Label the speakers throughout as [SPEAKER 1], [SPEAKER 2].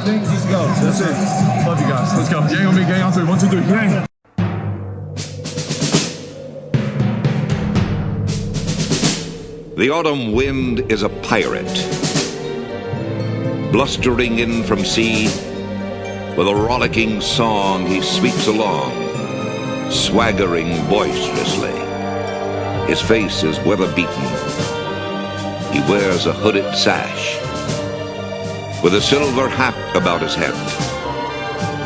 [SPEAKER 1] things, he's go.
[SPEAKER 2] That's it. Love you guys. Let's go. Gang on me, gang on three. 1, 2, 3. Gang.
[SPEAKER 3] The autumn wind is a pirate, blustering in from sea. With a rollicking song he sweeps along, swaggering boisterously. His face is weather-beaten. He wears a hooded sash, with a silver hat about his head,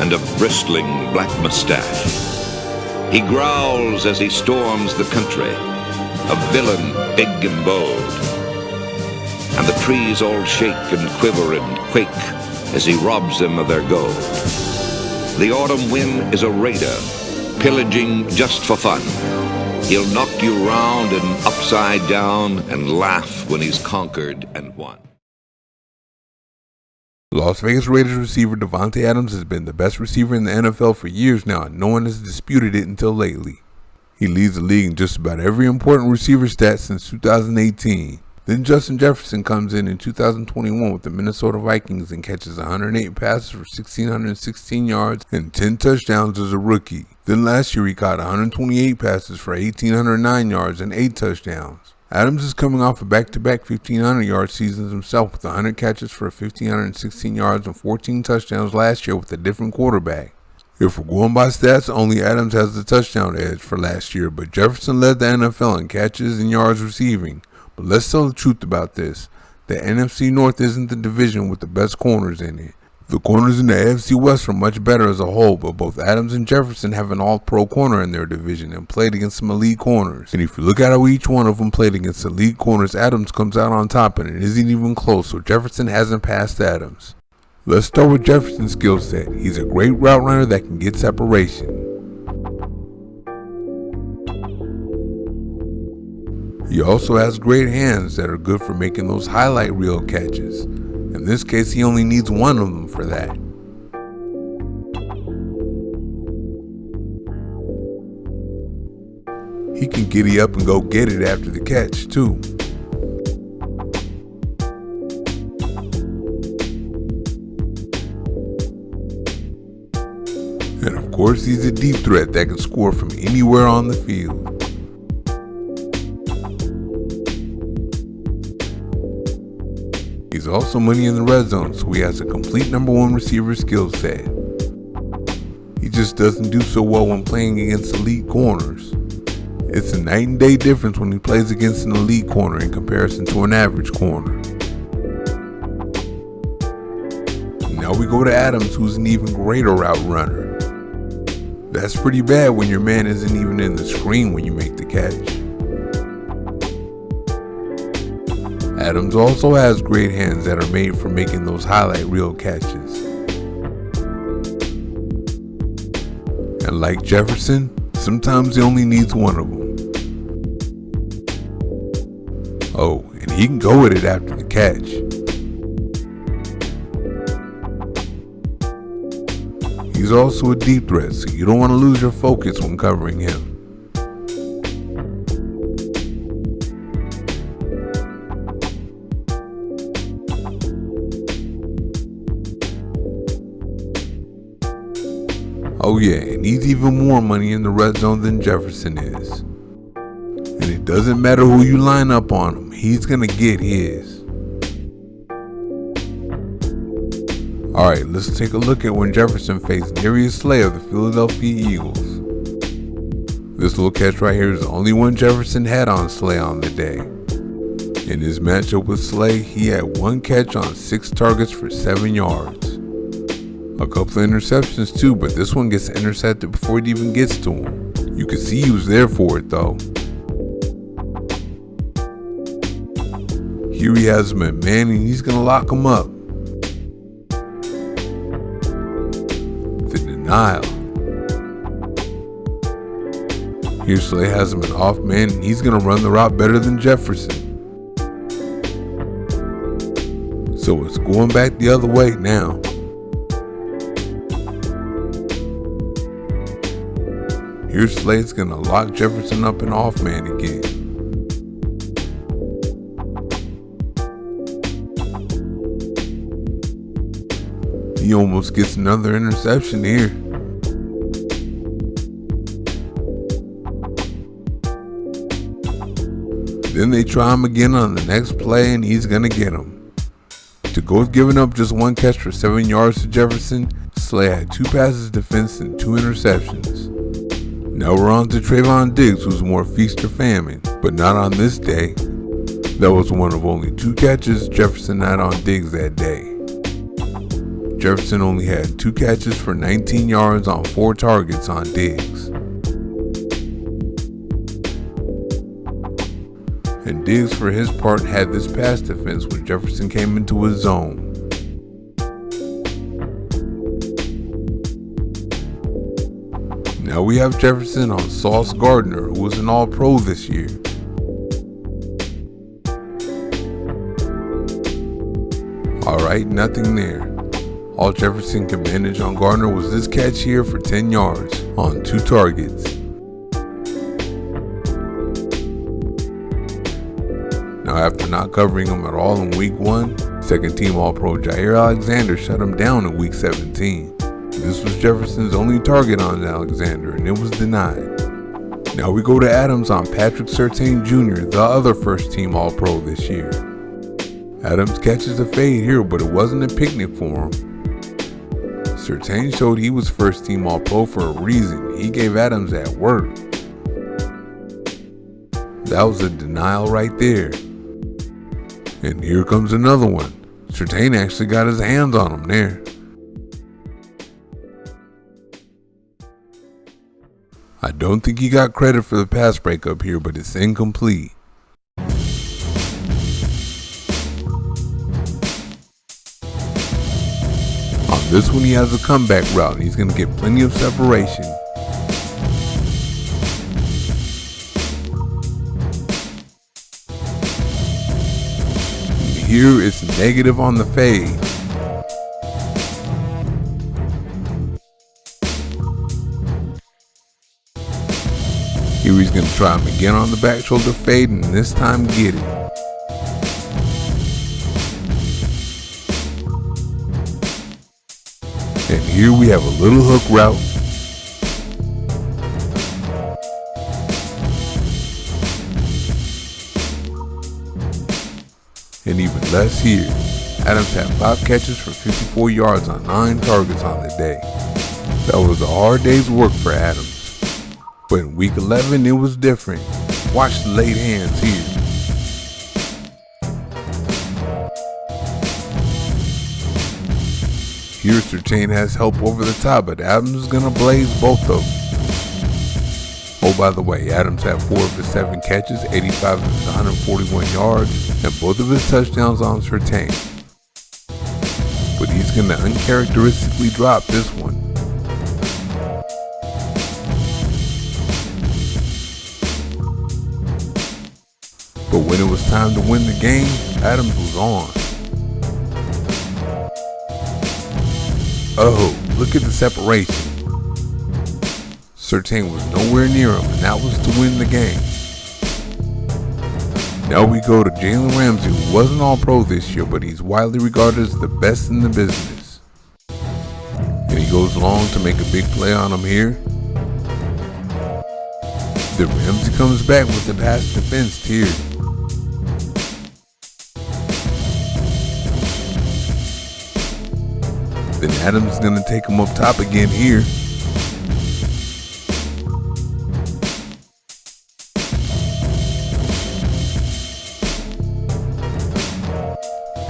[SPEAKER 3] and a bristling black mustache. He growls as he storms the country, a villain big and bold. And the trees all shake and quiver and quake as he robs them of their gold. The autumn wind is a raider, pillaging just for fun. He'll knock you round and upside down and laugh when he's conquered and won.
[SPEAKER 4] Las Vegas Raiders receiver Davante Adams has been the best receiver in the NFL for years now, and no one has disputed it until lately. He leads the league in just about every important receiver stat since 2018. Then Justin Jefferson comes in 2021 with the Minnesota Vikings and catches 108 passes for 1,616 yards and 10 touchdowns as a rookie. Then last year he caught 128 passes for 1,809 yards and 8 touchdowns. Adams is coming off a back-to-back 1,500-yard seasons himself with 100 catches for 1,516 yards and 14 touchdowns last year with a different quarterback. If we're going by stats, only Adams has the touchdown edge for last year, but Jefferson led the NFL in catches and yards receiving. But let's tell the truth about this. The NFC North isn't the division with the best corners in it. The corners in the AFC West are much better as a whole, but both Adams and Jefferson have an all-pro corner in their division and played against some elite corners. And if you look at how each one of them played against elite corners, Adams comes out on top, and it isn't even close, so Jefferson hasn't passed Adams. Let's start with Jefferson's skill set. He's a great route runner that can get separation. He also has great hands that are good for making those highlight reel catches. In this case, he only needs one of them for that. He can giddy up and go get it after the catch, too. And of course, he's a deep threat that can score from anywhere on the field. He's also money in the red zone, so he has a complete number one receiver skill set. He just doesn't do so well when playing against elite corners. It's a night and day difference when he plays against an elite corner in comparison to an average corner. Now we go to Adams, who's an even greater route runner. That's pretty bad when your man isn't even in the screen when you make the catch. Adams also has great hands that are made for making those highlight reel catches. And like Jefferson, sometimes he only needs one of them. Oh, and he can go with it after the catch. He's also a deep threat, so you don't want to lose your focus when covering him. Oh yeah, and he's even more money in the red zone than Jefferson is. And it doesn't matter who you line up on him, he's gonna get his. Alright, let's take a look at when Jefferson faced Darius Slay of the Philadelphia Eagles. This little catch right here is the only one Jefferson had on Slay on the day. In his matchup with Slay, he had one catch on 6 targets for 7 yards. A couple of interceptions too, but this one gets intercepted before it even gets to him. You can see he was there for it though. Here he has him at man and he's going to lock him up. The denial. Here Slay has him at off man and he's going to run the route better than Jefferson. So it's going back the other way now. Here Slade's gonna lock Jefferson up and off man again. He almost gets another interception here. Then they try him again on the next play, and he's gonna get him. To go with giving up just one catch for 7 yards to Jefferson, Slay had 2 passes defense and 2 interceptions. Now we're on to Trayvon Diggs, who's more feast or famine, but not on this day. That was one of only 2 catches Jefferson had on Diggs that day. Jefferson only had 2 catches for 19 yards on 4 targets on Diggs. And Diggs, for his part, had this pass defense when Jefferson came into his zone. Now we have Jefferson on Sauce Gardner, who was an All-Pro this year. Alright, nothing there. All Jefferson could manage on Gardner was this catch here for 10 yards on 2 targets. Now after not covering him at all in week 1, second team All-Pro Jair Alexander shut him down in week 17. This was Jefferson's only target on Alexander, and it was denied. Now we go to Adams on Patrick Surtain Jr., the other first team All-Pro this year. Adams catches a fade here, but it wasn't a picnic for him. Surtain showed he was first team All-Pro for a reason. He gave Adams that work. That was a denial right there. And here comes another one. Surtain actually got his hands on him there. I don't think he got credit for the pass breakup here, but it's incomplete. On this one, he has a comeback route, and he's going to get plenty of separation. And here it's negative on the fade. Here he's going to try him again on the back shoulder fade, and this time get it. And here we have a little hook route. And even less here. Adams had 5 catches for 54 yards on 9 targets on the day. That was a hard day's work for Adams. But in week 11, it was different. Watch the late hands here. Here, Surtain has help over the top, but Adams is going to blaze both of them. Oh, by the way, Adams had 4 of his 7 catches, 85 of his 141 yards, and both of his touchdowns on Surtain. But he's going to uncharacteristically drop this one. But when it was time to win the game, Adams was on. Oh, look at the separation. Surtain was nowhere near him, and that was to win the game. Now we go to Jalen Ramsey, who wasn't All-Pro this year, but he's widely regarded as the best in the business. And he goes long to make a big play on him here. Then Ramsey comes back with the pass defense here. Then Adams is going to take him up top again here.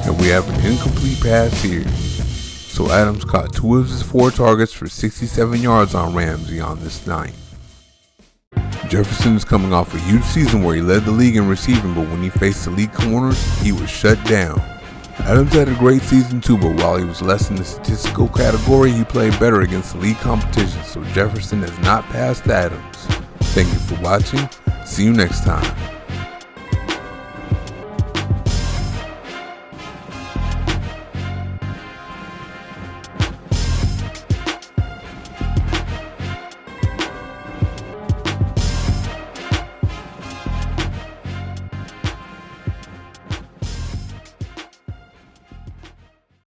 [SPEAKER 4] And we have an incomplete pass here. So Adams caught 2 of his 4 targets for 67 yards on Ramsey on this night. Jefferson is coming off a huge season where he led the league in receiving, but when he faced elite corners, he was shut down. Adams had a great season too, but while he was less in the statistical category, he played better against elite competition, so Jefferson has not passed Adams. Thank you for watching. See you next time.